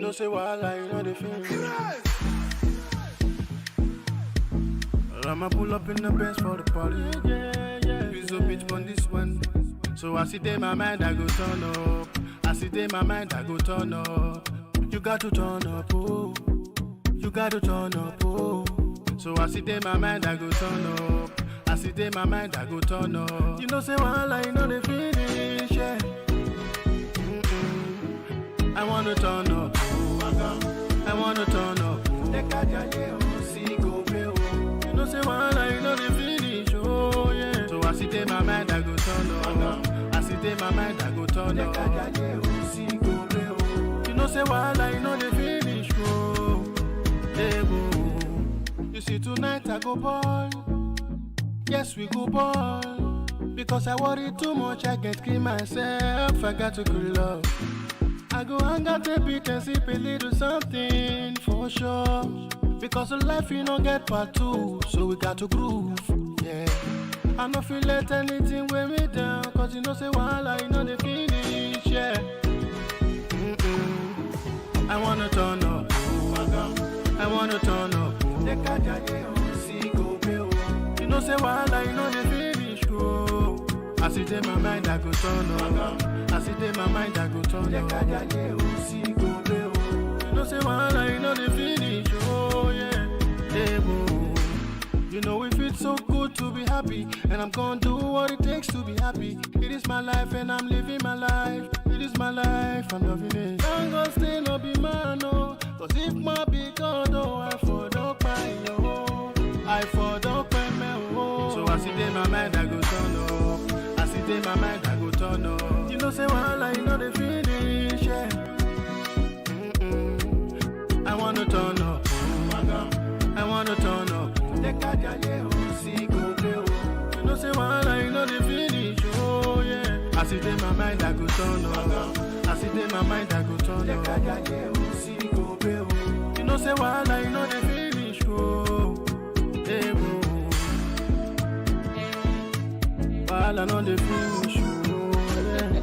know say wala, you know the feeling. I'ma pull up in the Benz for the party. Yeah. Please don't bitch on this one. So I sit in my mind, I go turn up. I sit in my mind, I go turn up. You got to turn up, oh. You got to turn up, oh. So I sit in my mind, I go turn up. I sit in my mind, I go turn up. You know say wala, you know the finish, yeah. I wanna turn up, oh. I wanna turn up, oh. You know say wala, you know the finish, oh yeah. So I sit in my mind, I go turn up. I sit in my mind, I go turn up. You know say wala, you know the finish, oh. Hey, oh. You see tonight I go ball. Yes, we go ball. Because I worry too much, I get kill myself. I got to cool love. I go hang out a bit and sip a little something for sure. Because of life you don't get part two, so we got to groove, yeah. I don't feel let anything weigh me down, cause you know say wala, you know the finish, yeah. I wanna turn up, I wanna turn up. You know say wala, you know the finish, oh. I sit in my mind, I go turn up. I sit in my mind, I go turn up. You know say wala, you know the finish, oh yeah. Hey, you know if it's so good to be happy, and I'm gonna do what it takes to be happy. It is my life and I'm living my life. It is my life, I'm loving it. Don't go stay no be man, no. Cause if my big God, oh, I for dog my oh. I for dog my oh. So I sit in my mind, I go turn up. I sit in my mind, I go turn up. You know say wala, you know the finish, yeah. I wanna turn up, I wanna turn up. You know say wala, you know the finish, oh yeah. I sit in my mind, I go turn up. I sit in my mind, I go turn up. You know say wala, you know the finish, oh. Hey, wala, know the finish, oh yeah.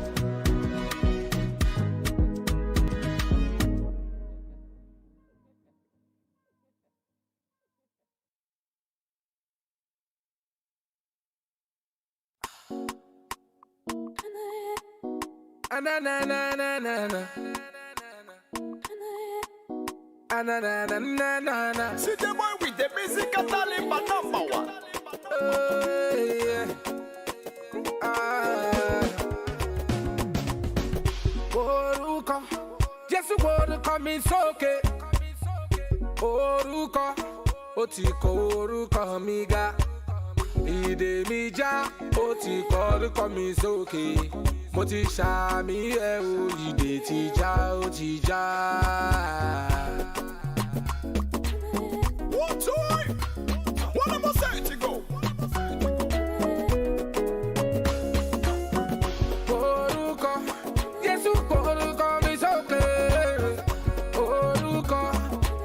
Na na na na na na. Na na na na na na. See the boy with the music talent, but number one. Yeah. Oruko, Jesu oruko mi soke. Oruko, otiko oruko mi ga. Ide mi ja, otiko oruko mi soke. Mo ti ṣàmì ẹ̀ o, ìdè ti já, ó ti já. One time, one of us say to go. Orúkọ, Jésù kọ orúkọ mi sókè. Orúkọ,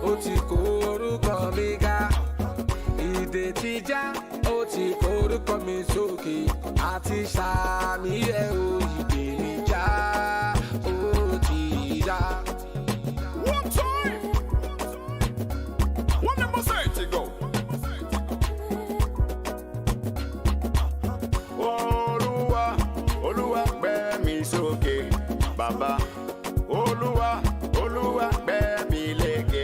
ó ti kó orúkọ mi ga. Ìdè ti já, ó ti kó orúkọ mi sókè. Àti ṣàmì ẹ̀ o. One time, one number say to go. Olúwa, Olúwa gbé mi sókè, Baba. Olúwa, Olúwa gbé mi lékè.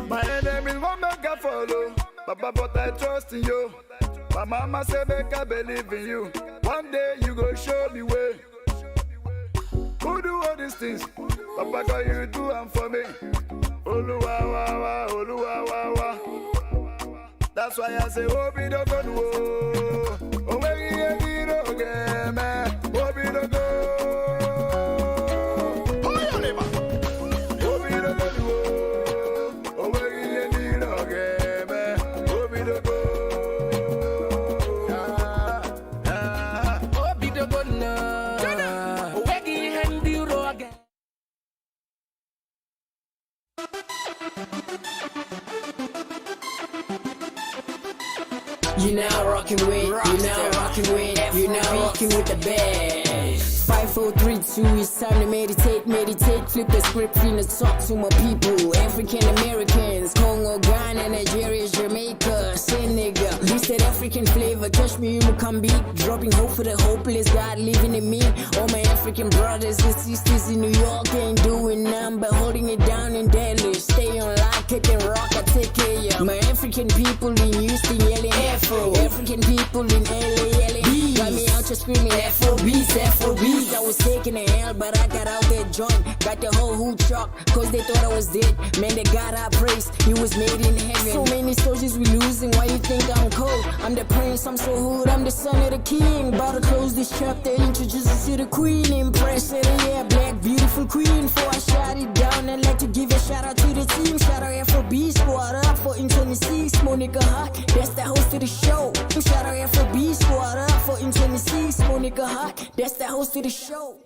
My enemies won't make a follow, Baba, but I trust in you. My mama say make I believe in you. One day you go show me way. Who do all these things? Papa, God, you do them for me. Oluwa, wa, wa, Oluwa, wa, wa. That's why I say, Obi do go, oh, we get it again, man. Obi do go. Oh, your neighbor. Obi do go, oh, we get it again, man. Obi do go. Obi do go now. You now rocking with, you now rocking with, you now rocking with the best. 5, 4, 3, 2, it's time to meditate, meditate. flip the script, finna talk to my people. African Americans, Congo, Ghana, Nigeria, Jamaica, Senegal. This that African flavor, touch me, you can be dropping hope for the hopeless. God living in me. All my African brothers and sisters in New York ain't doing nothing but holding it down in Dallas. Stay on line, kick and rock, I take care of ya. My African people in Houston yelling Afro. African people in LA yelling B. Got me out here screaming Afro Beatz, Afro Beatz. I was taking a hell, but I got out that joint. Got the whole hood shocked, cause they thought I was dead. Man, they got our praise, he was made in heaven. So many soldiers we losing, why you think I'm cold? I'm the prince, I'm so hood, I'm the son of the king. About to close this chapter, introduce us to the queen. Impress her, yeah, black, beautiful queen. Before I shut it down, I'd like to give a shout out to the team. Shout out Afro Beatz, squad up for in 26. Monica Hart, that's the host of the show. Shout out Afro Beatz, squad up for in 26. Monica Hart, that's the host of the show.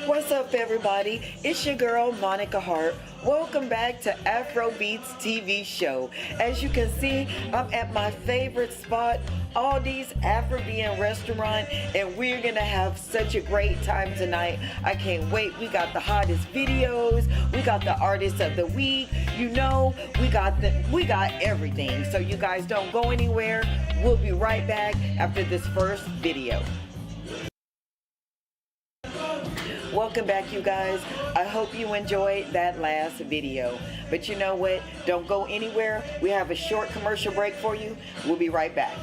What's up, everybody? It's your girl, Monica Hart. Welcome back to Afro Beatz TV Show. As you can see, I'm at my favorite spot, Aldeez Afribbean Restaurant, and we're gonna have such a great time tonight. I can't wait. We got the hottest videos. We got the artist of the week. You know, we got everything. So you guys don't go anywhere. We'll be right back after this first video. Welcome back, you guys. I hope you enjoyed that last video. But you know what? Don't go anywhere. We have a short commercial break for you. We'll be right back.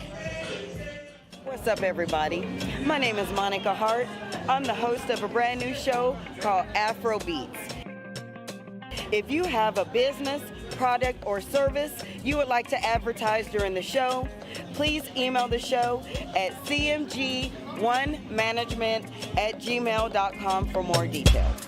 What's up, everybody? My name is Monica Hart. I'm the host of a brand new show called Afro Beatz. If you have a business, product, or service you would like to advertise during the show, please email the show at cmg1management@gmail.com for more details.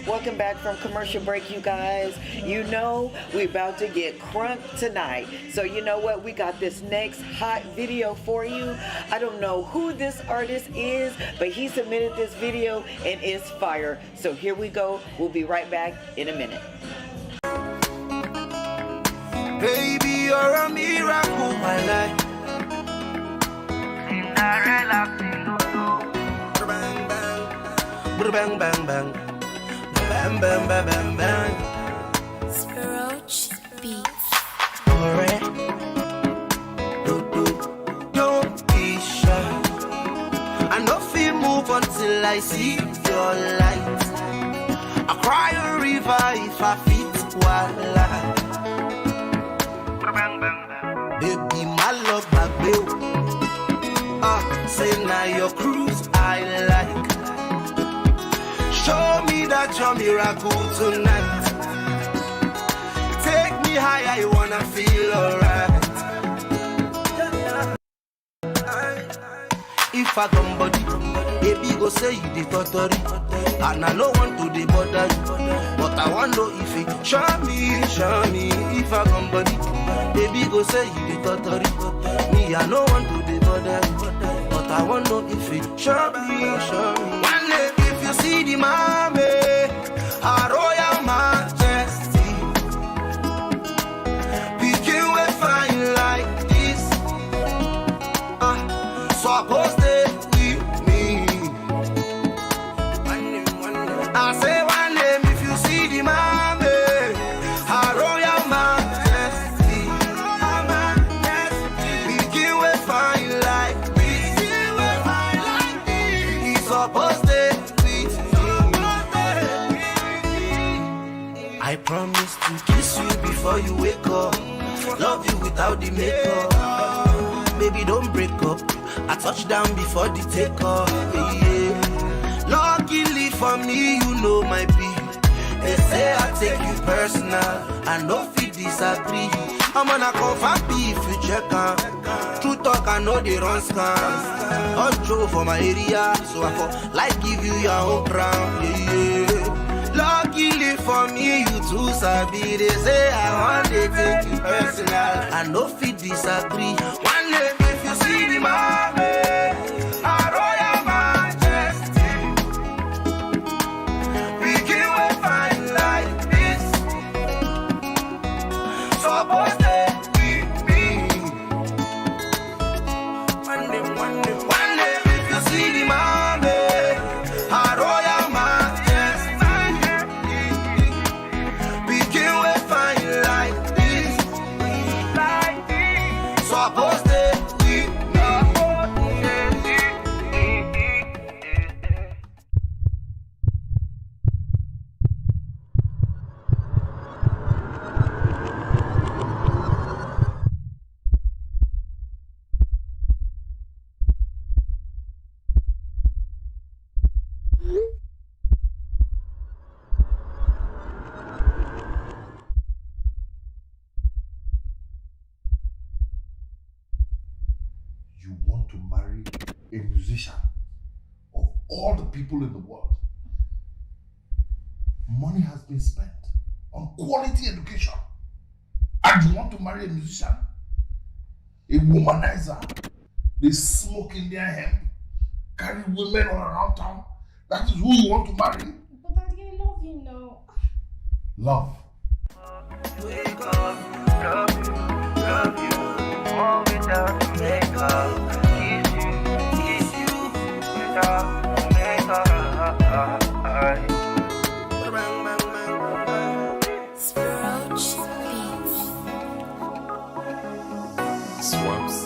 Welcome back from commercial break, you guys. You know we're about to get crunk tonight. So you know what? We got this next hot video for you. I don't know who this artist is, but he submitted this video and it's fire. So here we go. We'll be right back in a minute. Baby, you're a miracle, my life. Cinderella, bang, bang, bang, bang, bang. Bam, bam, bam, bam, bam. Frizzy D. Alright. Don't be shy. I know feel move until I see your light. I cry a river if I fit wildlife. Baby, my love, my bill. Say now your cruise I like. Show me that you're miracle tonight. Take me high, I wanna feel alright. If I come body, baby go say you the totally. And I no want to the bother you, but I want to if it show me. If I come body, baby go say you the totally. Me I no want to the bother you, but I want to if it show me. One day if you see the mommy, our royal majesty, begin with fine like this. So I go stay with me. I say one name if you see the mommy, our royal majesty, begin with fine like this. He's supposed to stay with me. I promise to kiss you before you wake up, love you without the makeup. Baby, don't break up. I touch down before the takeoff. Yeah. Luckily for me, you know my people. They say I take you personal. I know if you disagree, I'm gonna confirm if you check on. True talk, I know they run scams. Untrue for my area, so I for like give you your own crown. Yeah. Luckily for me, you too sabi. They say I want to take you personal. I know if you disagree. One day if you see the mommy, our royal majesty, we can fine like this. want to marry a musician of all the people in the world. Money has been spent on quality education. And you want to marry a musician? A womanizer? They smoke Indian hemp, carry women all around town. That is who you want to marry? But Daddy, I love him now. Love. Wake up, love you, more without the makeup. Kiss you, without the makeup. Swaps.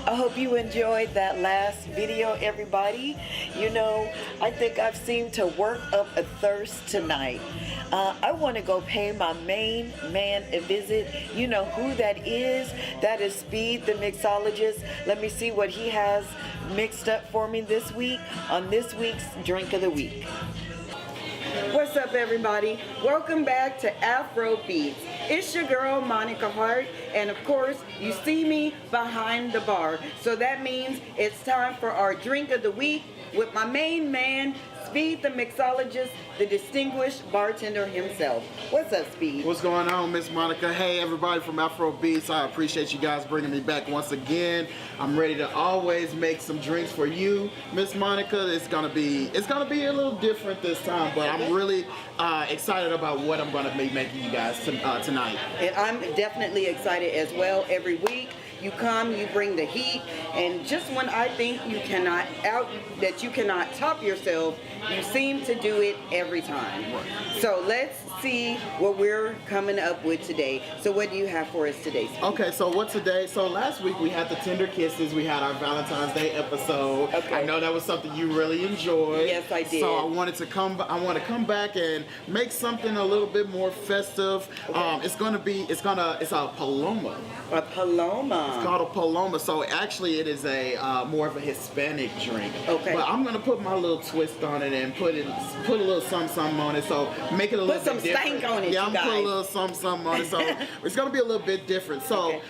I hope you enjoyed that last video, everybody. You know, I think I've seemed to work up a thirst tonight. I want to go pay my main man a visit. You know who that is? That is Speed, the mixologist. Let me see what he has mixed up for me this week on this week's Drink of the Week. What's up, everybody? Welcome back to Afro Beatz. It's your girl, Monica Hart, and of course, you see me behind the bar. So that means it's time for our Drink of the Week with my main man, Speed, the mixologist, the distinguished bartender himself. What's up, Speed? What's going on, Miss Monica? Hey, everybody from Afro Beatz. I appreciate you guys bringing me back once again. I'm ready to always make some drinks for you, Miss Monica. It's gonna be a little different this time, but I'm really excited about what I'm gonna be making you guys tonight. And I'm definitely excited as well. Every week you come, you bring the heat, and just when I think you cannot top yourself, you seem to do it every time. So let's see what we're coming up with today. So what do you have for us today, Steve? Okay, so so last week we had the Tender Kisses. We had our Valentine's Day episode. Okay. I know that was something you really enjoyed. Yes, I did. So I want to come back and make something a little bit more festive. Okay. It's a Paloma. A Paloma. It's called a Paloma. So actually it is a more of a Hispanic drink. Okay. But I'm gonna put my little twist on it and put a little something on it. So make it a little bit different. Stank on it, yeah, you I'm gonna put a guys. little something on it. So it's gonna be a little bit different. So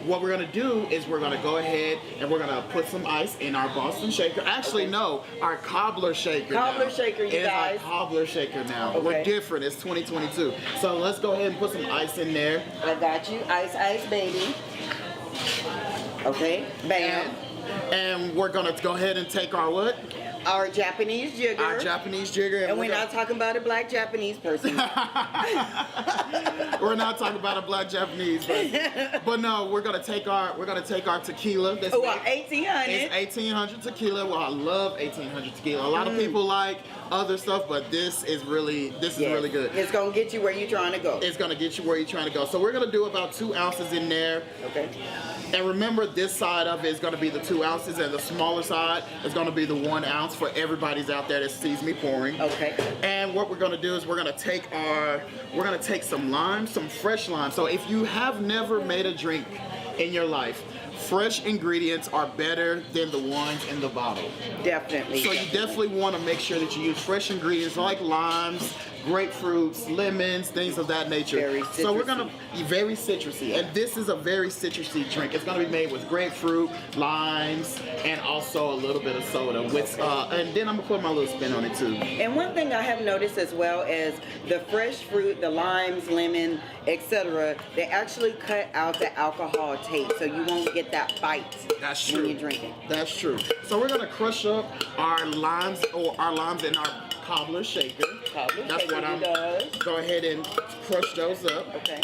what we're gonna do is we're gonna go ahead and we're gonna put some ice in our Boston shaker. Actually, no, our cobbler shaker. Cobbler shaker, you guys. It's our cobbler shaker now. Okay. We're different. It's 2022. So let's go ahead and put some ice in there. I got you. Ice, baby. Okay, bam. And we're gonna go ahead and take our what? Our Japanese jigger. Our Japanese jigger. And we're not talking about a black Japanese person. We're not talking about a black Japanese person. But no, we're gonna take our tequila. That's 1800. It's 1800 tequila. Well, I love 1800 tequila. A lot of people like other stuff, but this is really good. It's gonna get you where you're trying to go. It's gonna get you where you're trying to go. So we're gonna do about 2 ounces in there. Okay. And remember, this side of it is going to be the 2 ounces, and the smaller side is going to be the 1 ounce for everybody's out there that sees me pouring. Okay. And what we're going to do is we're going to take some lime, some fresh lime. So if you have never made a drink in your life, fresh ingredients are better than the ones in the bottle. Definitely. So you definitely want to make sure that you use fresh ingredients like limes, grapefruits, lemons, things of that nature. Very so we're citrusy. gonna be very citrusy, and this is a very citrusy drink. It's gonna be made with grapefruit, limes, and also a little bit of soda. With and then I'm gonna put my little spin on it too. And one thing I have noticed as well is the fresh fruit, the limes, lemon, etc. They actually cut out the alcohol taste, so you won't get that bite. That's true. When you're drinking. That's true. So we're gonna crush up our limes in our cobbler shaker. That's what I'm. Go ahead and crush those up. Okay.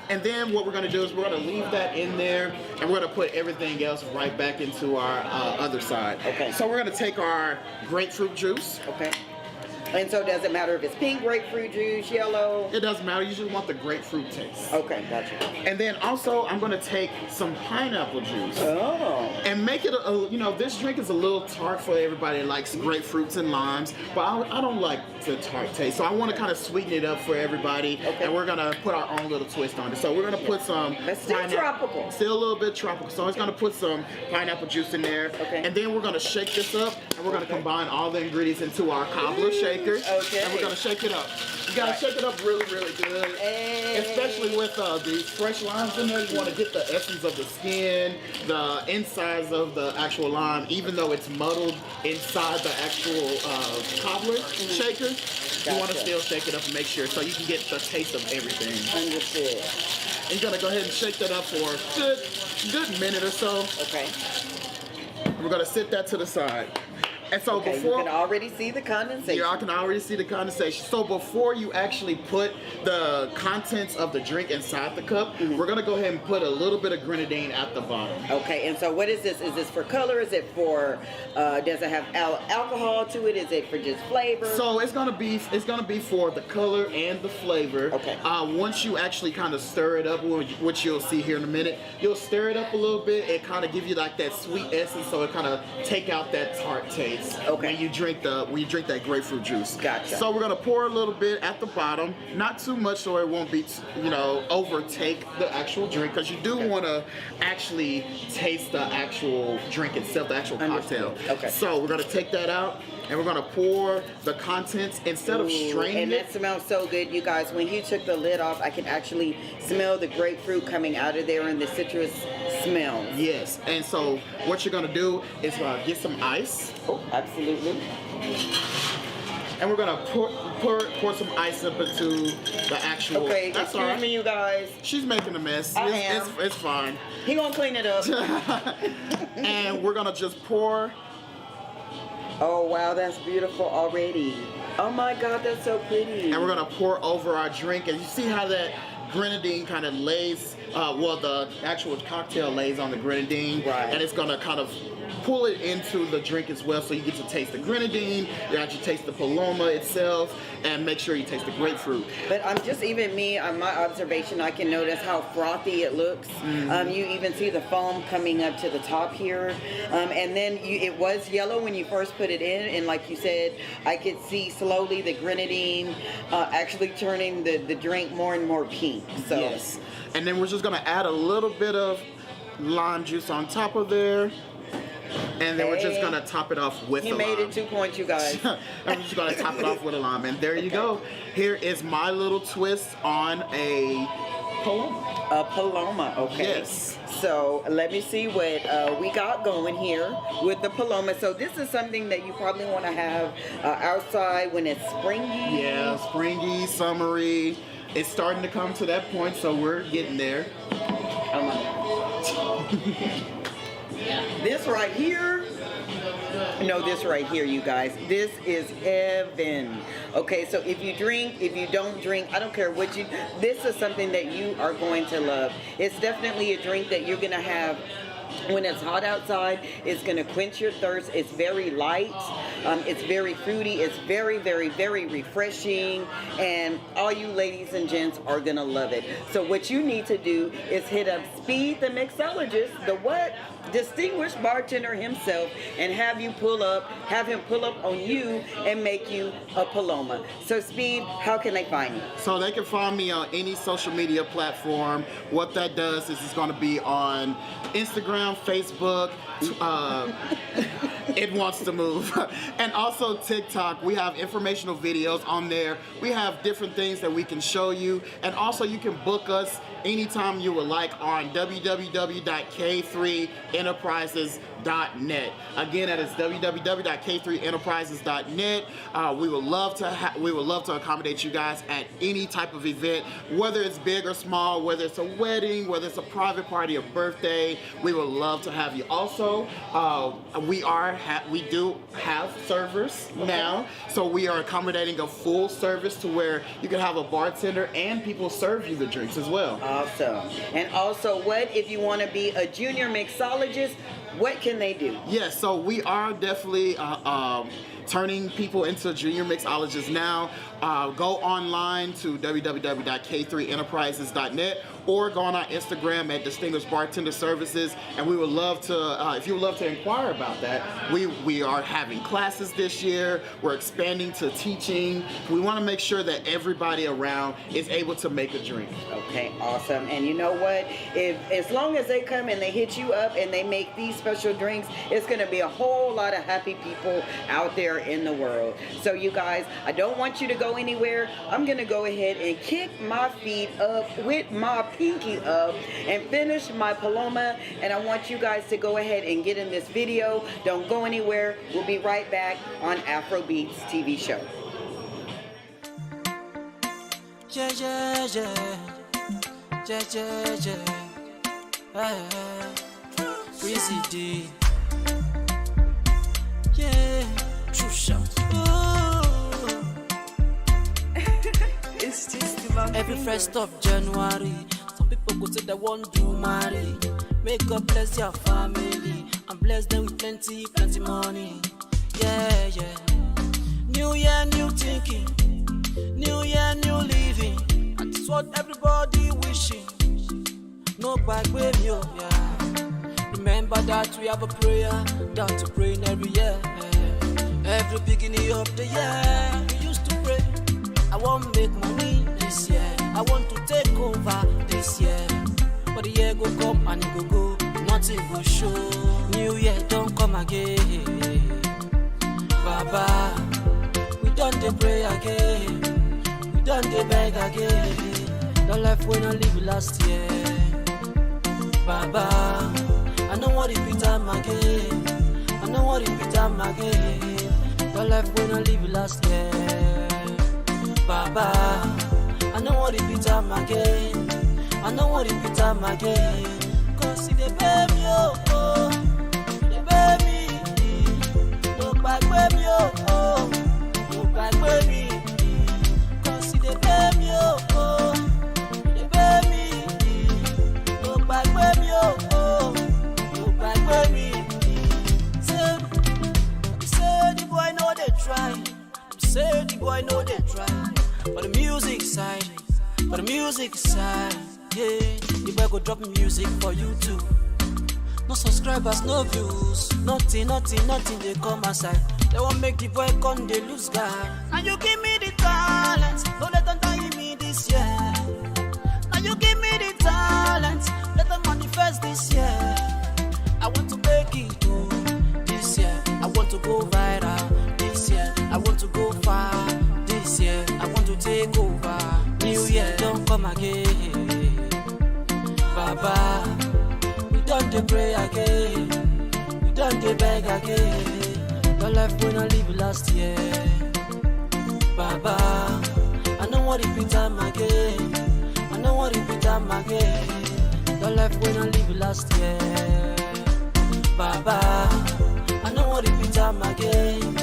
And then what we're going to do is we're going to leave that in there, and we're going to put everything else right back into our other side. Okay. So we're going to take our grapefruit juice. Okay. And so does it matter if it's pink grapefruit juice, yellow? It doesn't matter. You just want the grapefruit taste. Okay, gotcha. And then also, I'm going to take some pineapple juice. Oh. And make it, this drink is a little tart for everybody that likes grapefruits and limes, but I don't like the tart taste. So I want to kind of sweeten it up for everybody. Okay. And we're going to put our own little twist on it. So we're going to put some... That's still tropical. Still a little bit tropical. So it's going to put some pineapple juice in there. Okay. And then we're going to shake this up, and we're going to combine all the ingredients into our cobbler shaker. Okay. And we're going to shake it up. You got to shake it up really, really good. Hey. Especially with these fresh limes in there. You want to get the essence of the skin, the insides of the actual lime, even though it's muddled inside the actual cobbler shaker. You want to still shake it up and make sure so you can get the taste of everything. Understood. And you're going to go ahead and shake that up for a good minute or so. Okay. We're going to sit that to the side. And so Okay, before... you can already see the condensation. Yeah, I can already see the condensation. So before you actually put the contents of the drink inside the cup, we're gonna go ahead and put a little bit of grenadine at the bottom. Okay, and so what is this? Is this for color? Is it for, does it have alcohol to it? Is it for just flavor? So it's gonna be for the color and the flavor. Okay. Once you actually kind of stir it up, which you'll see here in a minute, you'll stir it up a little bit. It kind of give you like that sweet essence, so it kind of take out that tart taste. Okay. When you drink that grapefruit juice. Gotcha. So we're gonna pour a little bit at the bottom, not too much, so it won't be, overtake the actual drink, because you do want to actually taste the actual drink itself, the actual cocktail. Okay. So we're gonna take that out, and we're gonna pour the contents instead of straining and it. that smells so good, you guys. When you took the lid off, I can actually smell the grapefruit coming out of there and the citrus smell. Yes. And so what you're gonna do is get some ice. Oh, absolutely. And we're gonna pour some ice up into the actual. Okay, that's all excuse right. me, you guys. She's making a mess. I am. It's fine. He gonna clean it up. And we're gonna just pour. Oh wow, that's beautiful already. Oh my God, that's so pretty. And we're gonna pour over our drink, and you see how that grenadine kind of lays. The actual cocktail lays on the grenadine, right? And it's gonna kind of pull it into the drink as well, so you get to taste the grenadine, you actually taste the paloma itself, and make sure you taste the grapefruit. But I'm just even me, on my observation, I can notice how frothy it looks. You even see the foam coming up to the top here. And then it was yellow when you first put it in, and like you said, I could see slowly the grenadine actually turning the drink more and more pink. So. Yes. And then we're just gonna add a little bit of lime juice on top of there. And then we're just gonna top it off with He a lime. made it 2 points, you guys. And we're just gonna top it off with a lime. And there you go. Here is my little twist on a paloma. A paloma, okay. Yes. So let me see what we got going here with the paloma. So this is something that you probably want to have outside when it's springy. Yeah, springy, summery. It's starting to come to that point, so we're getting there. This right here, no, this right here, you guys, this is heaven. Okay, so if you drink, if you don't drink, I don't care what you, this is something that you are going to love. It's definitely a drink that you're going to have when it's hot outside. It's going to quench your thirst. It's very light. It's very fruity. It's very, very, very refreshing. And all you ladies and gents are going to love it. So what you need to do is hit up Speed, the mixologist, the what? Distinguished bartender himself, and have him pull up on you and make you a paloma. So Speed, how can they find you? So they can find me on any social media platform. What that does is it's going to be on Instagram, Facebook, it wants to move, and also TikTok. We have informational videos on there. We have different things that we can show you, and also you can book us anytime you would like on www.k3enterprises.net. Again, that is www.k3enterprises.net. We would love to accommodate you guys at any type of event, whether it's big or small, whether it's a wedding, whether it's a private party, a birthday. We would love to have you. Also, we do have servers now, so we are accommodating a full service to where you can have a bartender and people serve you the drinks as well. Awesome. And also, what if you want to be a junior mixologist? What can they do? Yes, so we are definitely turning people into junior mixologists now. Go online to www.k3enterprises.net or go on our Instagram at Distinguished Bartender Services, and we would love to, if you would love to inquire about that. We are having classes this year. We're expanding to teaching. We want to make sure that everybody around is able to make a drink. Okay, awesome. And you know what? As long as they come and they hit you up and they make these special drinks, it's going to be a whole lot of happy people out there in the world. So you guys, I don't want you to go anywhere. I'm going to go ahead and kick my feet up with my pinky up and finish my Paloma, and I want you guys to go ahead and get in this video. Don't go anywhere. We'll be right back on Afro Beatz TV Show. Yeah, yeah, yeah. Yeah, yeah, yeah. Frizzy D. Yeah. True shot. It's just about Every first of January, some people go say they want to marry. May God bless your family and bless them with plenty, plenty money. Yeah, yeah. New year, new thinking. New year, new living. And that's what everybody wishing. No back with you, yeah. Remember that we have a prayer that to pray in every year. Every beginning of the year, we used to pray. I want to make money this year. I want to take over this year. But the year go come and it go. Nothing will show. New year don't come again. Baba, we done the pray again. We done the beg again. The life when I live last year. Baba, I know what it be time again. I know what it be time again. The life when I live last year. Baba, I know what it be time again. I know what it be time again. Cause see they pay me, oh, they pay me. Look back, baby, oh, look back, baby. Cause see they pay me, oh, they pay me. Look back, baby, oh, look back, baby. Say the boy know they try. Say the boy know they try. For the music side, yeah. The boy go drop music for you too. No subscribers, no views, nothing, they come aside. They won't make the boy come, they lose God. Now you give me the talent, don't let them die me this year. Now you give me the talent, let them manifest this year. I want to make it do this year. I want to go viral this year. I want to go far this year. I want to take over. New year don't come again. Baba, we done the pray again. We done the beg again. The life when I live last year. Baba, I know what it be time again. I know what it be time again. The life when I live last year. Baba, I know what it be time again.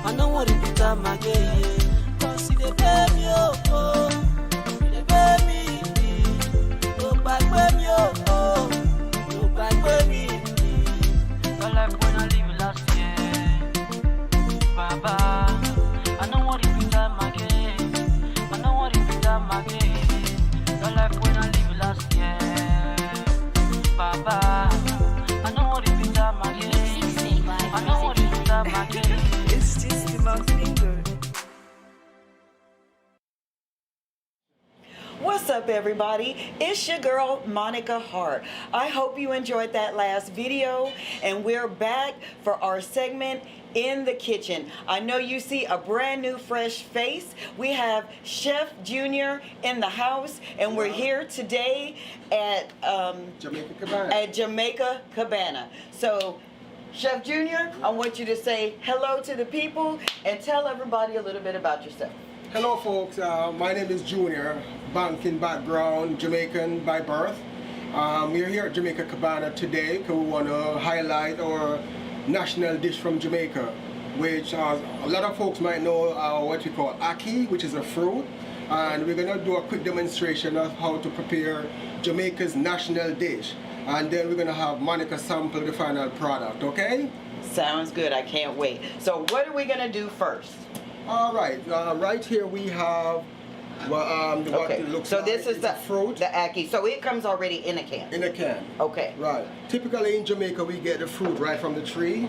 I know what it be time again. Cause see they pay me, oh, they pay me. Look back, baby, oh, look back, baby. The life when I live last year. Baba, I know what it be time again. I know what it be time again. The life when I live last year. Baba, I know what it be time again. I know what it be time again. It's just about being good. What's up, everybody? It's your girl, Monica Hart. I hope you enjoyed that last video, and we're back for our segment, In the Kitchen. I know you see a brand new, fresh face. We have Chef Junior in the house, and we're here today at Jamaica Cabana. So, Chef Junior, I want you to say hello to the people and tell everybody a little bit about yourself. Hello folks, my name is Junior, banking background, Jamaican by birth. We are here at Jamaica Cabana today because we want to highlight our national dish from Jamaica, which a lot of folks might know what we call ackee, which is a fruit. And we're going to do a quick demonstration of how to prepare Jamaica's national dish. And then we're going to have Monica sample the final product, okay? Sounds good. I can't wait. So what are we gonna do first? All right. Right here we have what Okay. it looks So like. this is It's the a fruit the ackee. So it comes already in a can. in a can. Okay. Right. Typically in Jamaica, we get the fruit right from the tree.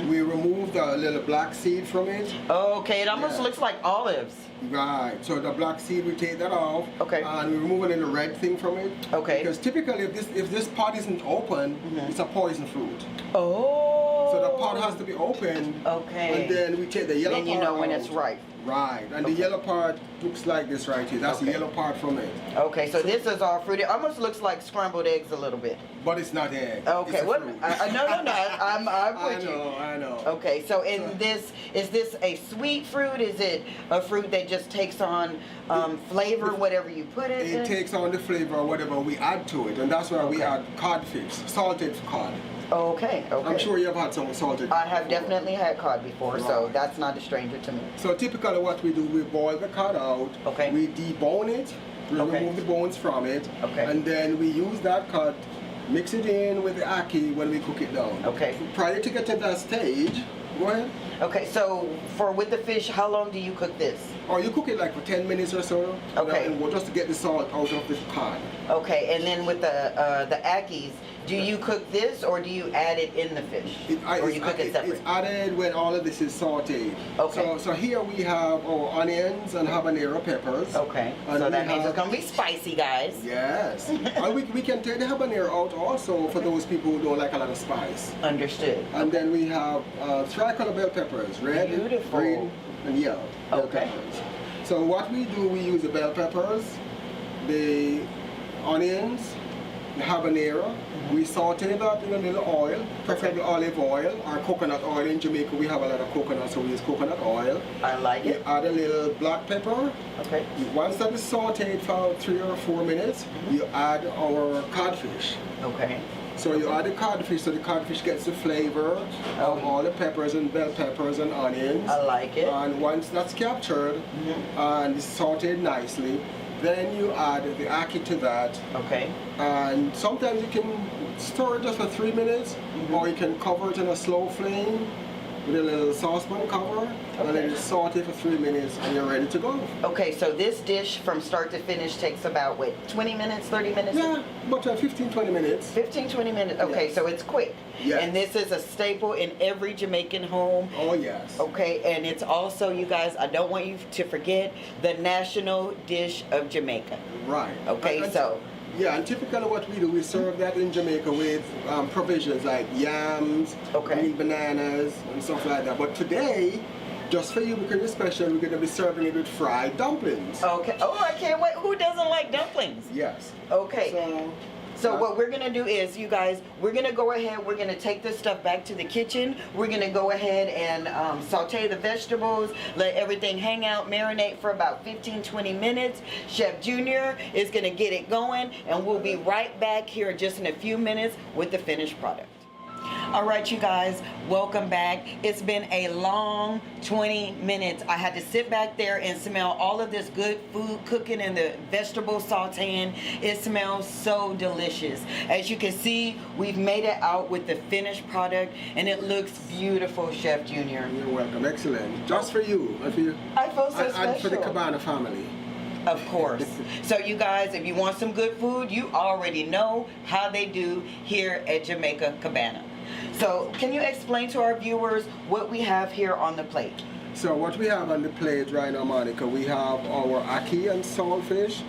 We remove the little black seed from it. Okay. It almost Yeah. looks like olives. Right. So the black seed, we take that off. Okay. And we remove the red thing from it. Okay. Because typically, if this pod isn't open, it's a poison fruit. Oh. So the pod has to be open. Okay. And then we take the yellow part Then you know when out. it's ripe. Right. And Okay. the yellow part looks like this right here. That's the Okay. yellow part from it. Okay. So this is all fruit. It almost looks like scrambled eggs a little bit. But it's not egg. Okay. It's a what? fruit. No. I'm I with you. know, I know. Okay, so is this a sweet fruit? Is it a fruit that just takes on flavor, whatever you put it in? It takes on the flavor or whatever we add to it, and that's why we add codfish, salted cod. Okay, okay. I'm sure you've had some salted I cod have before. definitely had cod before, so Right. that's not a stranger to me. So typically what we do, we boil the cod out, Okay. we debone it, we Okay. remove the bones from it, Okay. and then we use that cod, mix it in with the ackee when we cook it down. Okay. Prior to getting to that stage, go ahead. Okay, so with the fish, how long do you cook this? Or you cook it like for 10 minutes or so, Okay. and just to get the salt out of the cod. Okay, and then with the ackies, do you cook this or do you add it in the fish? Or you cook it separate? It's added when all of this is sauteed. Okay. So here we have our onions and habanero peppers. Okay, And so we that means have- it's gonna be spicy, guys. Yes. And we can take the habanero out also for those people who don't like a lot of spice. Understood. And then we have tricolor bell peppers, red, Beautiful. green, and yellow bell Okay. peppers. So what we do, we use the bell peppers, the onions, the habanero. We saute that in a little oil, preferably olive oil or coconut oil. In Jamaica, we have a lot of coconut, so we use coconut oil. I like You it. add a little black pepper. Okay. Once that is sauteed for 3 or 4 minutes, you add our codfish. Okay. So you add the codfish, so the codfish gets the flavor of all the peppers and bell peppers and onions. I like it. And once that's captured and it's sauteed nicely, then you add the ackee to that. Okay. And sometimes you can stir it just for 3 minutes, or you can cover it in a slow flame with a little saucepan cover, and then you saute it for 3 minutes, and you're ready to go. Okay, so this dish from start to finish takes about, what, 20 minutes, 30 minutes? Yeah, about 15-20 minutes. 15, 20 minutes. Okay, Yes. so it's quick. Yes. And this is a staple in every Jamaican home. Oh yes. Okay, and it's also, you guys, I don't want you to forget, the national dish of Jamaica. Right. Okay, And- so. Yeah, and typically what we do, we serve that in Jamaica with provisions like yams, Okay. green bananas, and stuff like that. But today, just for you, because it's special, we're going to be serving it with fried dumplings. Okay. Oh, I can't wait. Who doesn't like dumplings? Yes. Okay. So what we're gonna do is, you guys, we're gonna go ahead, we're gonna take this stuff back to the kitchen. We're gonna go ahead and saute the vegetables, let everything hang out, marinate for about 15-20 minutes. Chef Junior is gonna get it going, and we'll be right back here just in a few minutes with the finished product. All right, you guys, welcome back. It's been a long 20 minutes. I had to sit back there and smell all of this good food cooking and the vegetable sauteing. It smells so delicious. As you can see, we've made it out with the finished product, and it looks beautiful, Chef Junior. You're welcome. Excellent. Just for you. And for you. I feel so special. And for the Cabana family. Of course. So you guys, if you want some good food, you already know how they do here at Jamaica Cabana. So can you explain to our viewers what we have here on the plate? So what we have on the plate right now, Monica, we have our ackee and saltfish,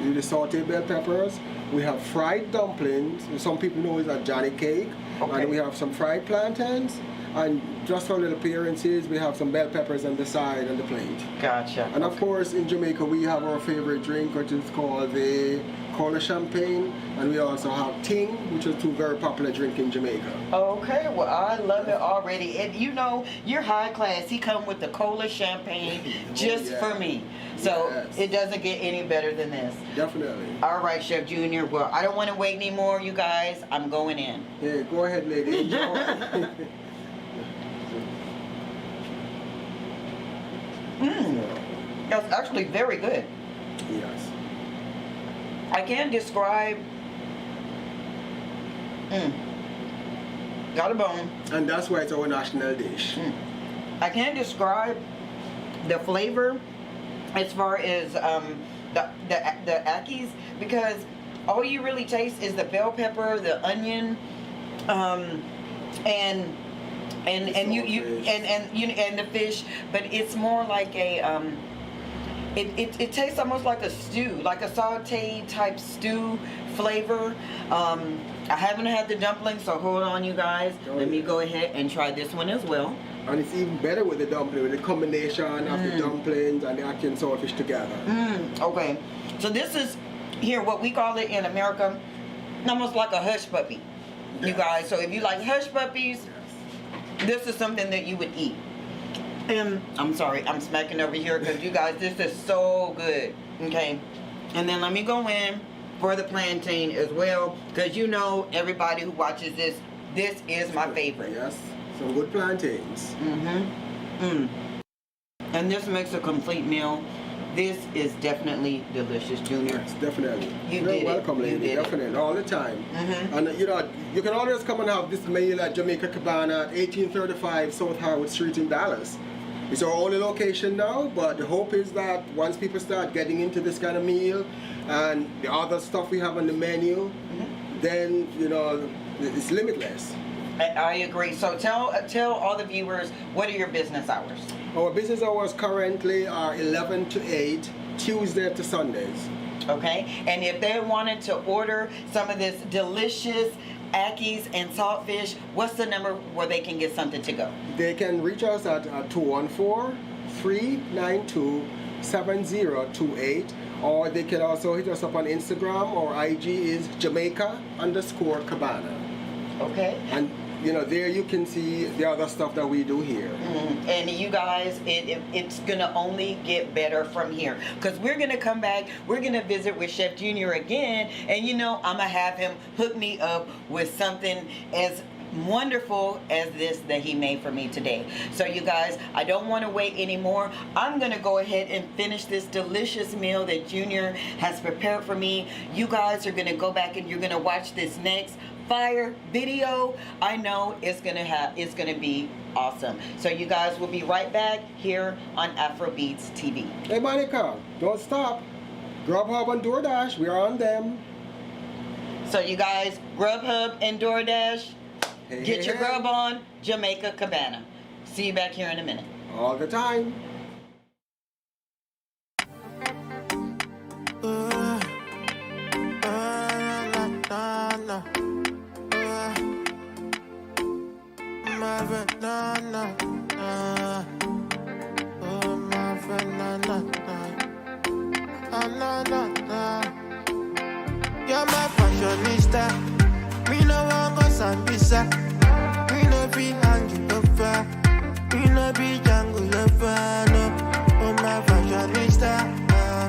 the sauteed bell peppers. We have fried dumplings. Some people know it's a Johnny cake. Okay. And we have some fried plantains. And just for little appearances, we have some bell peppers on the side on the plate. Gotcha. And of course, in Jamaica, we have our favorite drink, which is called the cola champagne, and we also have ting, which are two very popular drinks in Jamaica. Okay, well, I love it already. And you know, you're high class. He come with the cola champagne just yes. for me. So Yes. it doesn't get any better than this. Definitely. All right, Chef Junior. Well, I don't want to wait anymore, you guys. I'm going in. Yeah, go ahead, lady. Enjoy. That's actually very good. Yes. I can't describe got a bone. And that's why it's our national dish. I can't describe the flavor as far as the Akis, because all you really taste is the bell pepper, the onion, and the fish, but it's more like a it tastes almost like a stew, like a sauteed type stew flavor. I haven't had the dumpling, so hold on, you guys. Let me go ahead and try this one as well. And it's even better with the dumpling, with the combination of the dumplings and the ackee and saltfish together. Okay, so this is here what we call it in America, almost like a hush puppy, you guys. So if you like hush puppies, this is something that you would eat. And I'm sorry, I'm smacking over here because you guys, this is so good. Okay, and then let me go in for the plantain as well, because you know, everybody who watches this is my favorite. Yes, some good plantains. And this makes a complete meal. This is definitely delicious, Junior. Yes, definitely. You're welcome, lady. Definitely, all the time. And you know, you can always come and have this meal at Jamaica Cabana at 1835 South Howard Street in Dallas. It's our only location now, but the hope is that once people start getting into this kind of meal and the other stuff we have on the menu, then, you know, it's limitless. I agree. So tell all the viewers, what are your business hours? Our business hours currently are 11 to 8, Tuesday to Sundays. Okay, and if they wanted to order some of this delicious Akis and saltfish, what's the number where they can get something to go? They can reach us at 214-392-7028, or they can also hit us up on Instagram. Our IG is Jamaica_Cabana. Okay. And you know, there you can see the other stuff that we do here. And you guys, it's gonna only get better from here, because we're gonna come back, we're gonna visit with Chef Junior again, and you know, I'm gonna have him hook me up with something as wonderful as this that he made for me today. So you guys, I don't want to wait anymore. I'm gonna go ahead and finish this delicious meal that Junior has prepared for me. You guys are gonna go back and you're gonna watch this next fire video. I know it's gonna be awesome. So you guys will be right back here on Afro Beatz TV. Hey Monica, don't stop. Grubhub and DoorDash, we are on them. So you guys, Grubhub and DoorDash, get your grub on, Jamaica Cabana. See you back here in a minute. All the time. You're my fashionista. Me no want go Sambisa. Me no be hanging over. Me no be jungle lover. No, oh my fashionista.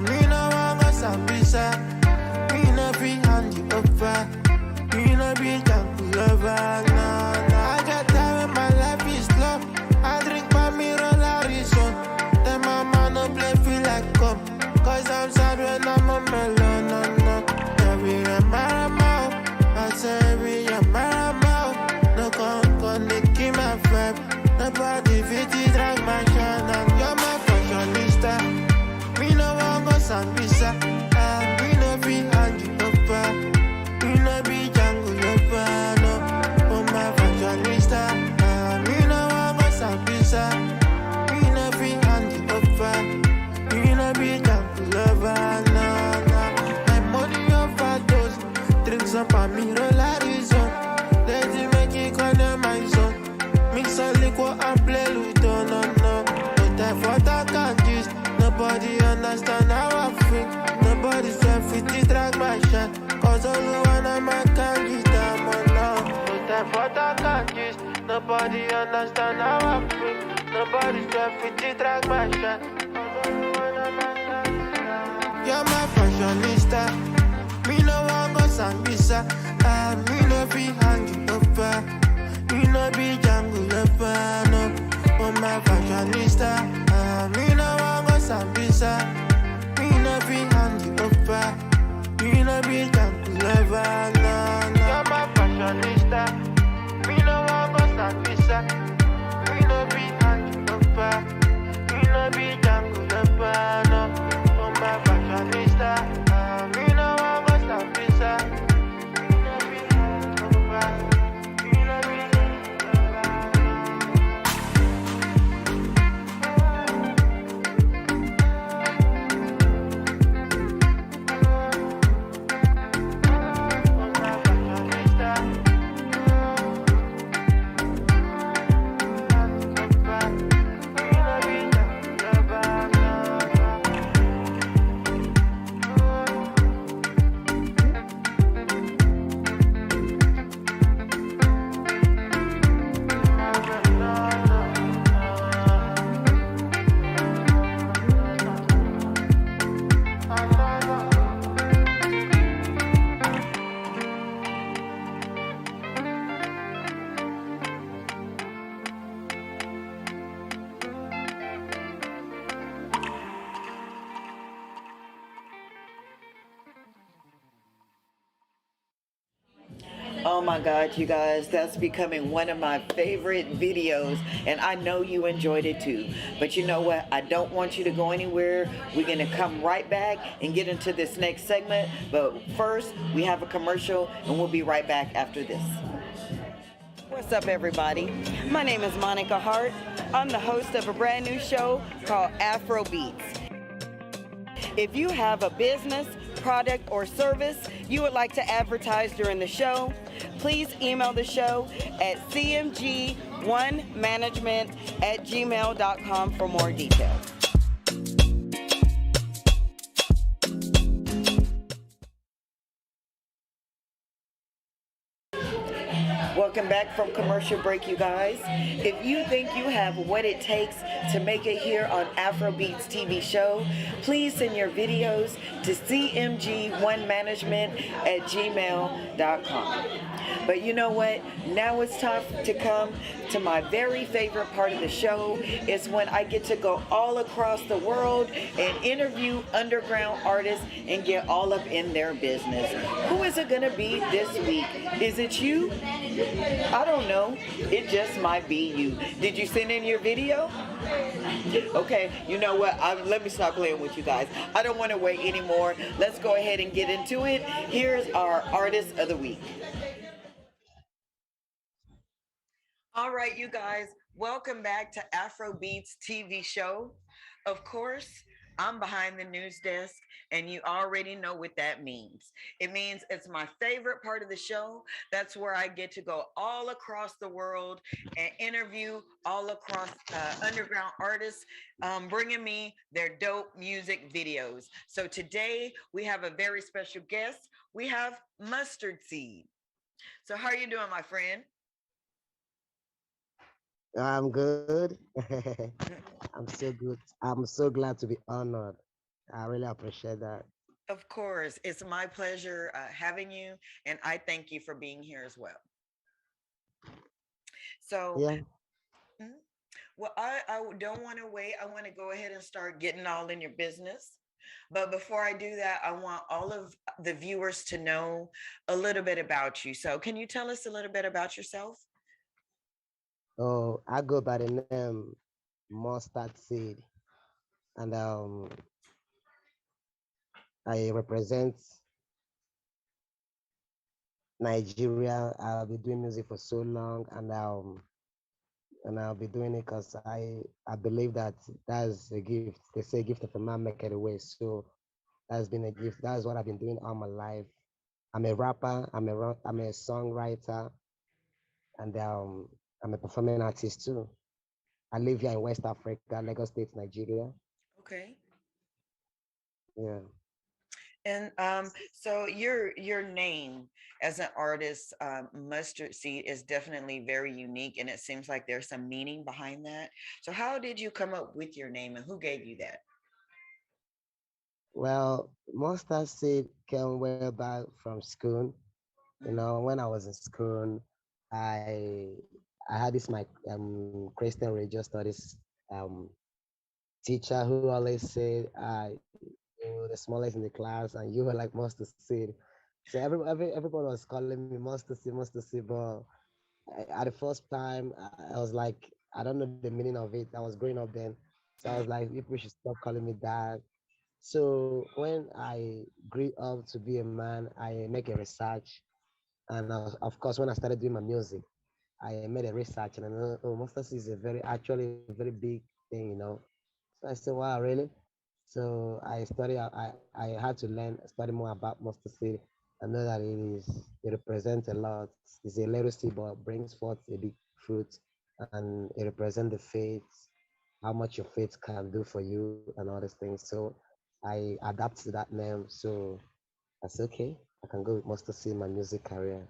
Me no want go Sambisa. Me no be hanging over. Me no be jungle lover. No, no. I got time when my life is slow. I drink my mirror Larison. Then my man no play feel like come. Cause I'm sad when I'm a melon. No, no. Every Maramau, I say every Maramau. No con they keep my vibe. Nobody fit it drag my shine. And you're my fashionista. Me no want go Sambisa. And me no be hanging over. Me no be jungle lover. No, oh my fashionista. And me no want go Sambisa. Me no be hanging over. Me no be jungle lover. No, no. My money overdose. Drink some Pamiro Larison. Let's make it call my zone. Mix a liquor and play Ludo. No, no. No time for that can't use. Nobody understand how I feel. Nobody self-fit to drag my shot. Cause all the one I'm a can't use them on now. No time for that can't use. Nobody understand how I feel. Nobody self-fit to drag my shot. You're my fashionista. Me no want go Sambisa. Me no be hanging over. Me no be jungle lover. No, oh my fashionista. Me no want go Sambisa. Me no be hanging over. Me no be jungle lover. No, no. You're my fashionista. Me no want no be jungle lover, no. Oh my fashionista, me no want go stand beside. Me no be lover, me no be Oh my God, you guys, that's becoming one of my favorite videos, and I know you enjoyed it too. But you know what? I don't want you to go anywhere. We're going to come right back and get into this next segment. But first, we have a commercial, and we'll be right back after this. What's up, everybody? My name is Monica Hart. I'm the host of a brand new show called Afro Beatz. If you have a business, product, or service you would like to advertise during the show, please email the show at cmg1management@gmail.com for more details. Welcome back from commercial break, you guys. If you think you have what it takes to make it here on Afro Beatz TV Show, please send your videos to cmg1management@gmail.com. But you know what? Now it's time to come to my very favorite part of the show. It's when I get to go all across the world and interview underground artists and get all up in their business. Who is it going to be this week? Is it you? I don't know. It just might be you. Did you send in your video? Okay, you know what? Let me stop playing with you guys. I don't want to wait anymore. Let's go ahead and get into it. Here's our artist of the week. All right, you guys, welcome back to Afro Beatz TV Show. Of course, I'm behind the news desk, and you already know what that means. It means it's my favorite part of the show. That's where I get to go all across the world and interview all across underground artists, bringing me their dope music videos. So today we have a very special guest. We have Mustard Seed. So how are you doing, my friend? I'm good. I'm so good. I'm so glad to be honored. I really appreciate that. Of course, it's my pleasure having you, and I thank you for being here as well. So, Yeah. well, I don't want to wait. I want to go ahead and start getting all in your business. But before I do that, I want all of the viewers to know a little bit about you. So, can you tell us a little bit about yourself? Oh, I go by the name Mustard Seed, and I represent Nigeria. I'll be doing music for so long, and I'll be doing it because I believe that that's a gift. They say gift of a man make it away. So that's been a gift. That's what I've been doing all my life. I'm a rapper. I'm a songwriter, and I'm a performing artist too. I live here in West Africa, Lagos State, Nigeria. Okay. Yeah. And so your name as an artist, Mustard Seed, is definitely very unique, and it seems like there's some meaning behind that. So how did you come up with your name, and who gave you that? Well, Mustard Seed came way back from school. You know, when I was in school, I I had this my Christian religious studies um teacher who always said, you were the smallest in the class and you were like Mustard Seed. So everybody was calling me Mustard Seed, but at the first time I was like, I don't know the meaning of it. I was growing up then. So I was like, people should stop calling me dad. So when I grew up to be a man, I make a research, and of course, when I started doing my music, I made a research, and I know, oh, Masters is a very actually a very big thing, you know. So I said, wow, really? So I study. I had to study more about mustard seed. I know that it represents a lot. It's a little seed, but brings forth a big fruit, and it represents the faith, how much your faith can do for you, and all these things. So I adapt to that name. So I said, okay, I can go with mustard seed in my music career.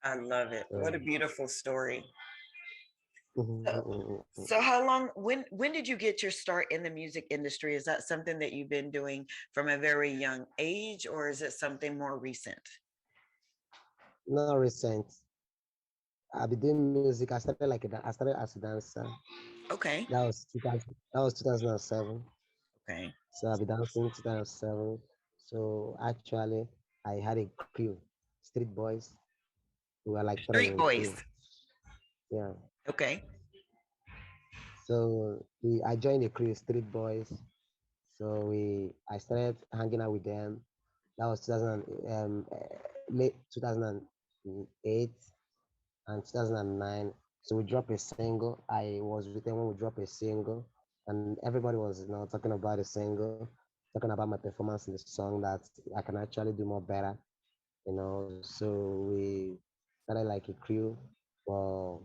I love it. What a So, beautiful story. So, mhm. so how long when did you get your start in the music industry? Is that something that you've been doing from a very young age, or is it something more recent? Not recent. I've been doing music. I started as a dancer. Okay. That was 2007. Okay. So I've been dancing 2007. So actually, I had a crew, street boys. We were like three Street in Boys. crew. Yeah. Okay. So I joined the crew, street boys. So I started hanging out with them. That was 2000, late 2008 and 2009. So we dropped a single. I was with them when we dropped a single, and everybody was talking about the single, talking about my performance in the song that I can actually do more better. So we started like a crew. Well,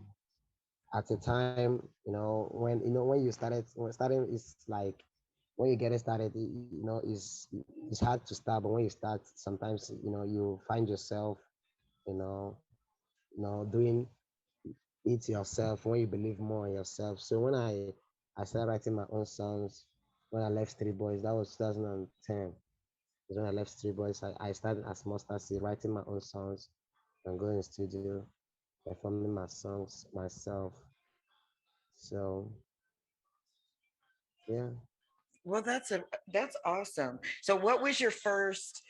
at the time, when you started, when starting is like when you get it started, it's hard to start, but when you start, sometimes you find yourself, you know, doing it yourself when you believe more in yourself. So when I started writing my own songs when I left Street Boys, that was 2010. Is when I left Street Boys. I started as Mustard Seed, writing my own songs and going in the studio, performing my songs myself. So yeah. Well, that's awesome. So what was your first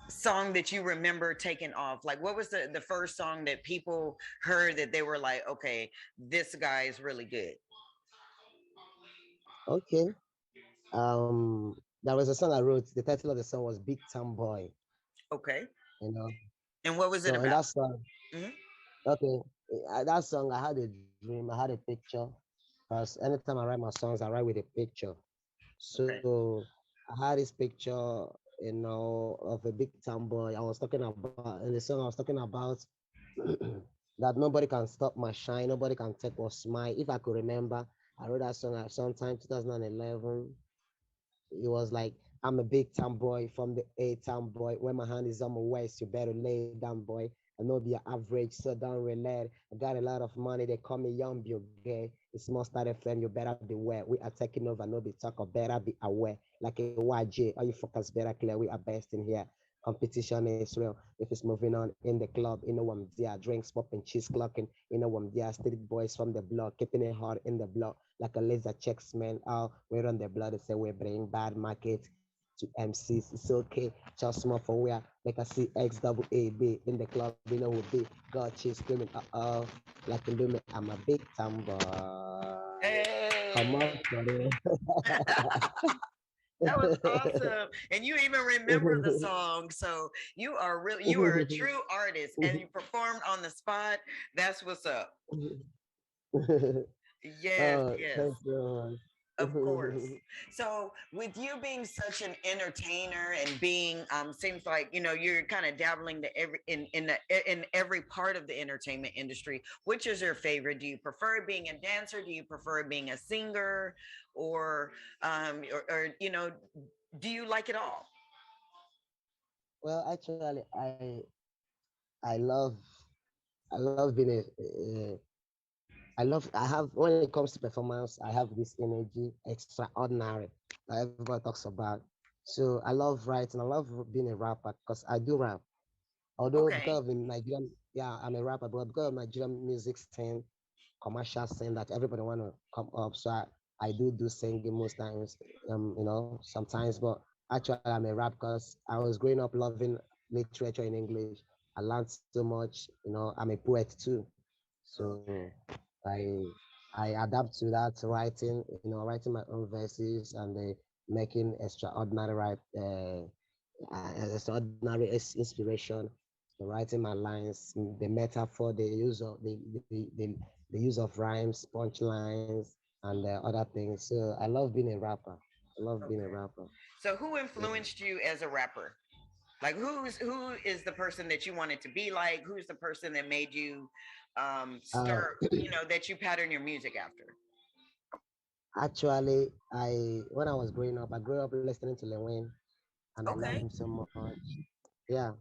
song that you remember taking off? Like what was the first song that people heard that they were like, okay, this guy is really good? Okay. There was a song I wrote. The title of the song was Big Time Boy. Okay. You know. And what was it So in about? that song, Mhm. okay, that song I had a dream. I had a picture. Because anytime I write my songs, I write with a picture. Okay. So I had this picture, of a big town boy. I was talking about in the song. I was talking about that nobody can stop my shine. Nobody can take what's mine. If I could remember, I wrote that song at sometime 2011. It was like, I'm a big town boy from the A town boy. When my hand is on my waist, you better lay down, boy. I know be average, so don't relate. I got a lot of money, they call me young Bill Gay. It's Mustard FM, you better beware. We are taking over, no be talk, or better be aware. Like a YJ, all you fuckers better clear, we are best in here. Competition is real. If it's moving on in the club, I'm there, drinks popping, cheese clocking, I'm there, street boys from the block, keeping it hard in the block, like a laser checks, man. Oh, we run the blood, they say we bring bad market to MCs. It's okay, just small for where, like I see X double A B in the club, who be God cheese screaming, like in me, I'm a big time boy. Come Hey. on, buddy. That was awesome. And you even remember the song. So you are a true artist and you performed on the spot. That's what's up. Yes, yes. Thanks so Of course. much. So, with you being such an entertainer and being, seems like you're kind of dabbling to in every part of the entertainment industry. Which is your favorite? Do you prefer being a dancer? Do you prefer being a singer, or do you like it all? Well, actually, I love I love being I have, when it comes to performance, I have this energy extraordinary that everybody talks about. So I love writing. I love being a rapper because I do rap. Although because Okay. of the Nigerian, yeah, I'm a rapper, but because of Nigerian music scene, commercial scene that everybody want to come up. So I do singing most times, sometimes, but actually I'm a rap because I was growing up loving literature in English. I learned so much, I'm a poet too. So Okay. I I adapt to that writing, writing my own verses and making extraordinary inspiration, writing my lines, the metaphor, the use of rhymes, punchlines, and other things. So I love being a rapper. I love being a rapper. So who Yeah. influenced you as a rapper? Like who is the person that you wanted to be like? Who's the person that made you Uh, start, that you pattern your music after? Actually, when I was growing up, I grew up listening to Lil Wayne, and I love Okay. him so much. Yeah.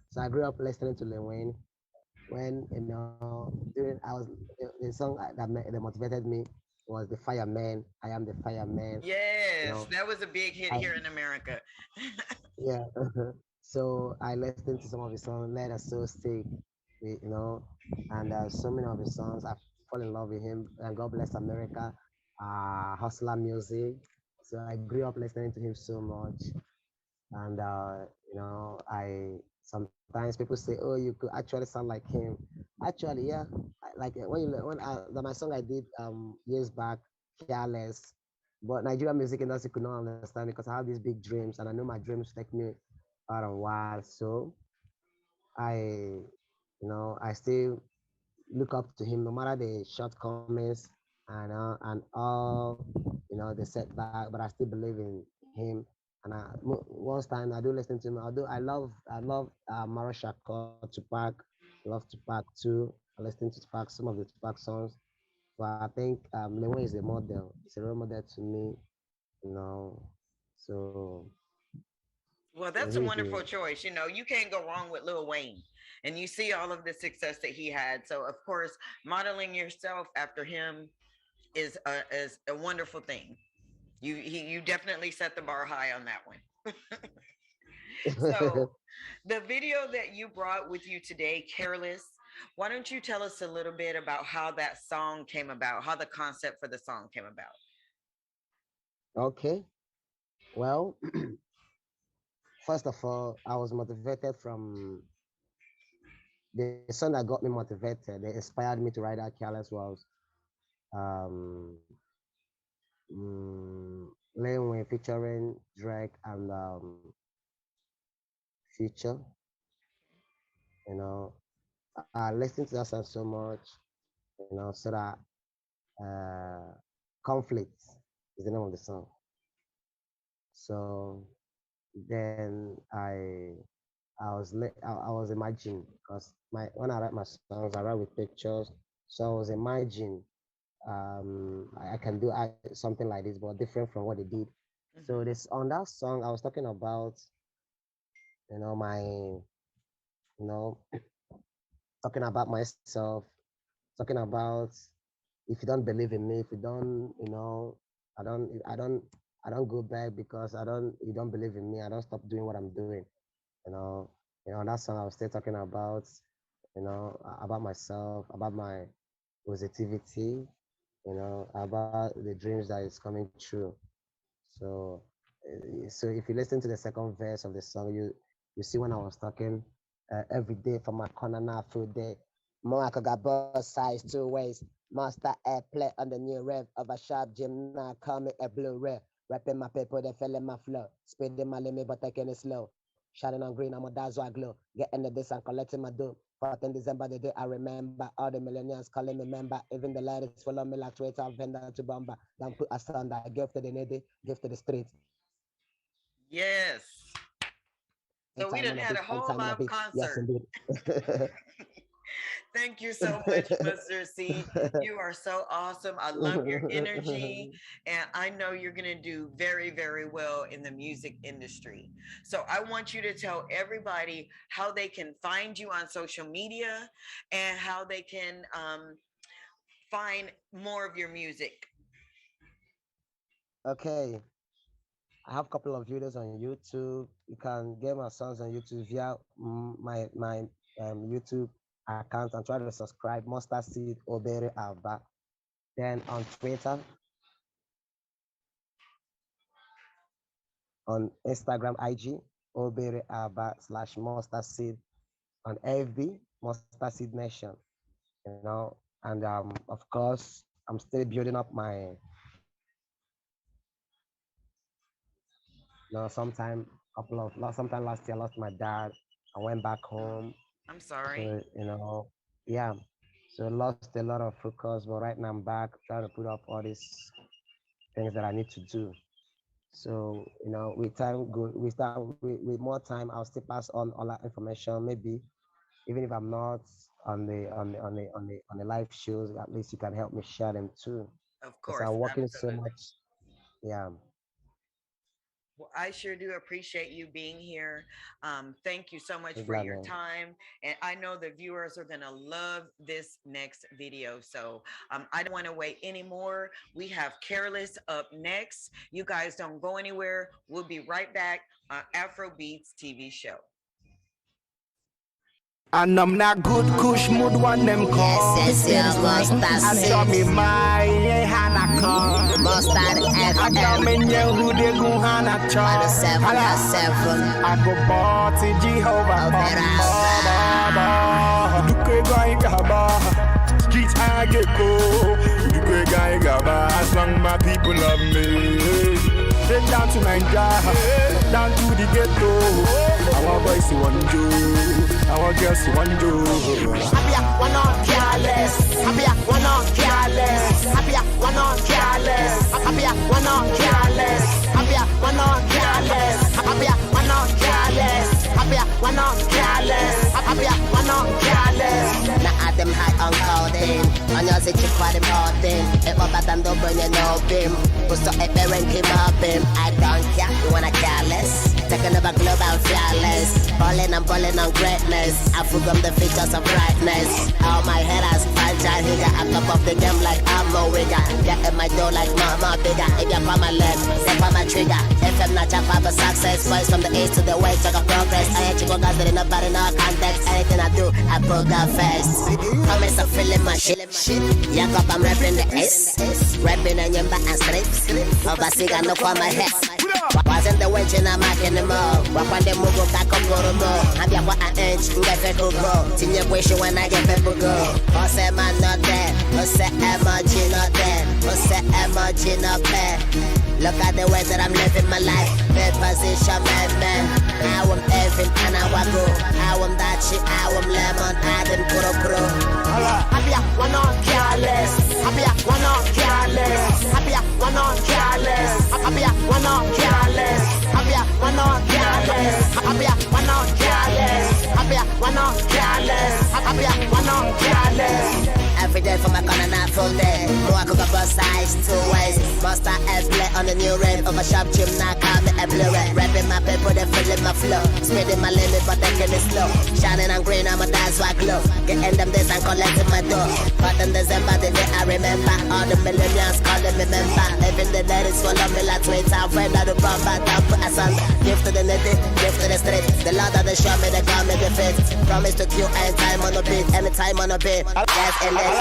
So I grew up listening to Lil Wayne. When during I was the song that motivated me was the Fireman. I am the Fireman. You Yes, know, that was a big hit I here in America. yeah. So I listened to some of his songs. Let us so sick, and so many of his songs. I fall in love with him. And God bless America. Hustler music. So I grew up listening to him so much. And I sometimes people say, "Oh, you could actually sound like him." Actually, yeah, like my song I did years back, "Careless," but Nigerian music industry could not understand because I have these big dreams, and I know my dreams take me out a while. So I, I still look up to him no matter the shortcomings and all the setback, but I still believe in him. And once time I do listen to him. Although I love Mara Shaka, Tupac, love Tupac too. I listen to Tupac, some of the Tupac songs. But I think Leon is a model. It's a role model to me, you know. So Well, that's a he's wonderful the choice. You can't go wrong with Lil Wayne. And you see all of the success that he had. So, of course, modeling yourself after him is a wonderful thing. You definitely set the bar high on that one. So, the video that you brought with you today, Careless, why don't you tell us a little bit about how that song came about, how the concept for the song came about? okay. Well, first of all, I was motivated from the song that got me motivated, they inspired me to write that careless was um Lane Wayne featuring Drake and Future. You know, I listened to that song so much, so that uh conflict is the name of the song. So then I was imagining because my when I write my songs I write with pictures. So I was imagining I can do something like this, but different from what they did. So Mhm. this on that song, I was talking about, my, talking about myself, talking about if you don't believe in me, if you don't, I don't go back because you don't believe in me. I don't stop doing what I'm doing. You know, that song I was still talking about, about myself, about my positivity, about the dreams that is coming true. So, so if you listen to the second verse of the song, you see when I was talking every day from my corner now through day. Monica got both sides two ways. Master airplay on the new rev of a sharp gym now coming a blue ray. Rapping my paper, they fell in my flow. Speeding my limit, but taking it slow. Shining on green, I'm a dazzle I glow. Getting the this and collecting my dough. 14 December, the day I remember. All the millennials calling me member. Even the ladies follow me like Twitter, vendor to bomber. Don't put asunder. Give to the needy, give to the street. Yes. End So we time done on a had beat, a end whole time on a live beat. Yes, concert. indeed. Thank you so much, Mr. C. You are so awesome. I love your energy, and I know you're going to do very, very well in the music industry. So I want you to tell everybody how they can find you on social media and how they can find more of your music. Okay, I have a couple of videos on YouTube. You can get my songs on YouTube via my YouTube account and try to subscribe. Mustard Seed Obere Alba. Then on Twitter, on Instagram, IG, Obere Alba / Mustard Seed. On FB, Mustard Seed Nation. And of course, I'm still building up my. Sometime sometime last year I lost my dad. I went back home. I'm sorry. So yeah. So I lost a lot of focus, but right now I'm back trying to put up all these things that I need to do. So with time go, we start with more time. I'll still pass on all that information. Maybe even if I'm not on the live shows, at least you can help me share them too. Of Because course, I'm working so absolutely. much. Yeah. Well, I sure do appreciate you being here. Thank you so much I'm for glad, your man. time. And I know the viewers are going to love this next video. So I don't want to wait anymore. We have Careless up next. You guys don't go anywhere. We'll be right back on Afro Beatz TV Show. And I'm not good kush mood one them call. Yes, I saw me my hana call. I come in here who they go hana chop. I go party Jehovah. Duke guy gaba. Streets I get go. Duke guy gaba. As long my people love me. Straight down to Nigeria, down to the ghetto. Our boys to one do. Our girls to one do. Happy one on careless. Happy one on careless. Happy one on careless. Happy one on careless. Happy one on careless. Happy one on careless. Happy one on careless. Happy one on careless. Now at them high on coding. On your city quite important. If my button don't burn you know him. Who's to a parent him up him. I don't care, you wanna careless. Taking over global fearless. Balling and balling on greatness. I forgot the features of brightness. All my headers, fragile here. I top up the game like I'm a wigger. Get in my door like mama bigger. If you're on my left, step on my trigger. If I'm not your father success, voice from the east to the west, check a progress. I ain't you go guys that ain't nobody no context. Anything I do, I put God first. Comments are feeling my shit. Young up, I'm rapping the S. Rapping and yamba and strips. Overseas, I know for my head. Wasn't the wench in a mark anymore. Walk on the move, back up, go to more. I'm your one inch, get people go. Tin your question when I get people go. Oh, say man not there. Oh, say emoji not there. Oh, say emoji not there. Look at the way that I'm living my life. Bad position, man. I am Evan and I want go. I am that shit, I am lemon. I didn't put a pro. Happy one on careless. Happy one on careless. Happy one on careless. Happy one on careless. Happy one on careless. Happy one on careless. Happy one on careless. Happy one on careless. Every day for my corner, not full day. More I cook up both sides, 2 ways. Must I play on the new rate. Over shop gym, now call me a blue red. Rapping my paper, they feeling my flow. Speeding my limit, but they killing slow. Shining and green, I'm a dance white glow. Getting them this and collecting my dough. But in December, the day I remember. All the millennials calling me member. Even the ladies follow me like Twitter. Friend of the bomber, don't put us on. Give to the nitty, give to the street. The Lord of the show me, they call me the fit. Promise to kill anytime on the beat, anytime on the beat. Yes, and then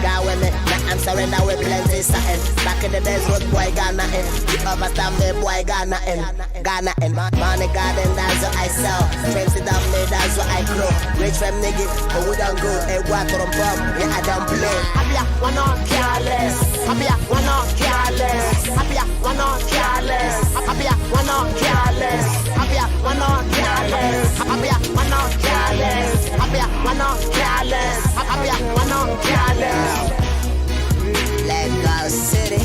God with me, now I'm surrender with plenty something. Back in the days, road boy got nothing. You overstand me, boy got nothing. Got nothing. Money garden, that's what I sell. Fancy down me, that's what I grow. Rich fam nigga, but we don't go. Hey, walk on bomb, yeah, I don't play. Happy one on careless. Happy one on careless. Happy one on careless. Happy one on careless. Happy one on careless. Happy one on careless. Happy one on careless. Happy one on careless. Lagos City,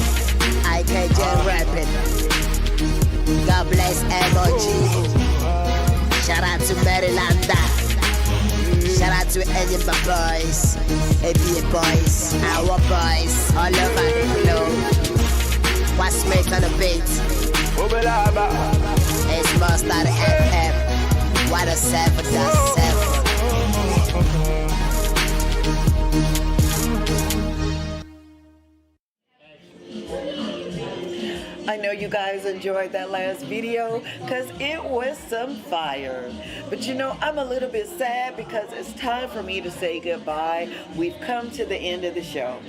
IKJ rapping. God bless MOG. Shout out to Maryland. Shout out to any of my boys, ABA boys, our boys, all over the globe. What's make on the beat? It's Mustard FM. What a 7.7. I know you guys enjoyed that last video because it was some fire. But you know, I'm a little bit sad because it's time for me to say goodbye. We've come to the end of the show.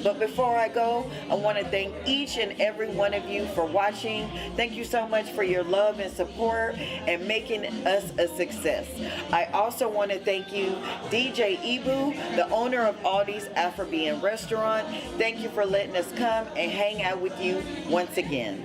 But before I go, I want to thank each and every one of you for watching. Thank you so much for your love and support and making us a success. I also want to thank you, DJ Ibu, the owner of Aldeez Afribbean Restaurant. Thank you for letting us come and hang out with you once again.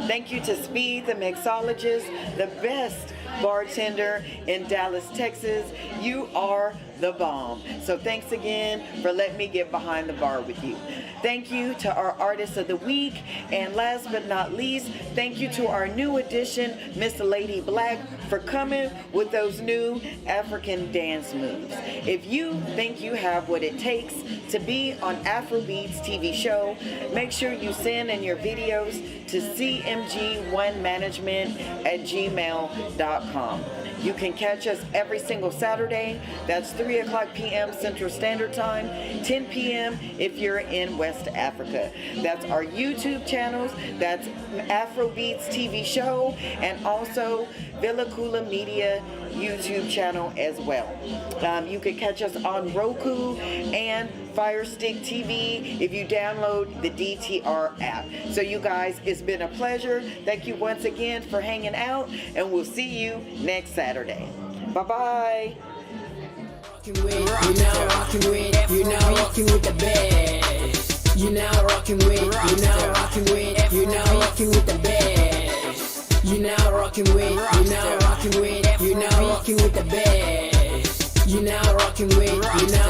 Thank you to Speed, the mixologist, the best bartender in Dallas, Texas. You are the bomb. So thanks again for letting me get behind the bar with you. Thank you to our artist of the week. And last but not least, thank you to our new addition, Miss Lady Black, for coming with those new African dance moves. If you think you have what it takes to be on Afro Beatz TV Show, make sure you send in your videos to cmg1management@gmail.com. You can catch us every single Saturday. That's 3 o'clock p.m. Central Standard Time, 10 p.m. if you're in West Africa. That's our YouTube channels. That's Afro Beatz TV Show, and also Villa Kula Media YouTube channel as well. You can catch us on Roku and Fire Stick TV if you download the DTR app. So you guys, it's been a pleasure. Thank you once again for hanging out, and we'll see you next Saturday. Bye-bye. You're now rocking with, you're now rocking with the best. You're now rocking with, you're now rocking with, you're now rocking with the best. You're now rocking with, you're now rocking with, you're now rocking with the best. You're now rocking with, you're now